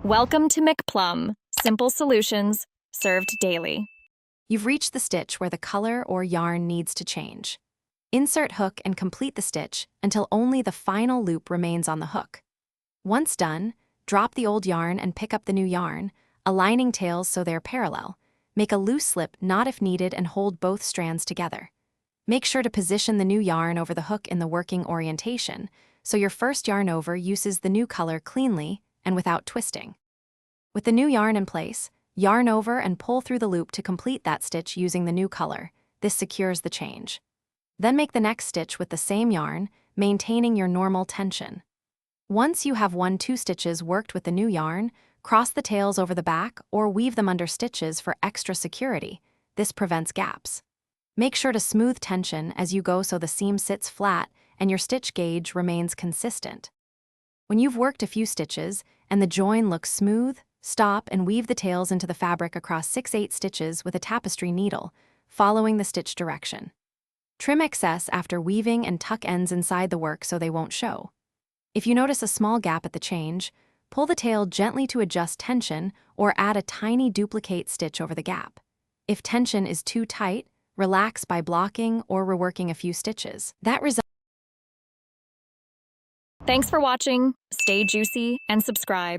Welcome to McPlum, simple solutions served daily. You've reached the stitch where the color or yarn needs to change. Insert hook and complete the stitch until only the final loop remains on the hook. Once done, drop the old yarn and pick up the new yarn, aligning tails so they're parallel. Make a loose slip knot if needed and hold both strands together. Make sure to position the new yarn over the hook in the working orientation, so your first yarn over uses the new color cleanly and without twisting. With the new yarn in place, yarn over and pull through the loop to complete that stitch using the new color. This secures the change. Then make the next stitch with the same yarn, maintaining your normal tension. Once you have 1-2 stitches worked with the new yarn, cross the tails over the back or weave them under stitches for extra security. This prevents gaps. Make sure to smooth tension as you go so the seam sits flat and your stitch gauge remains consistent. When you've worked a few stitches and the join looks smooth, stop and weave the tails into the fabric across 6-8 stitches with a tapestry needle, following the stitch direction. Trim excess after weaving and tuck ends inside the work so they won't show. If you notice a small gap at the change, pull the tail gently to adjust tension or add a tiny duplicate stitch over the gap. If tension is too tight, relax by blocking or reworking a few stitches. Thanks for watching. Stay juicy and subscribe.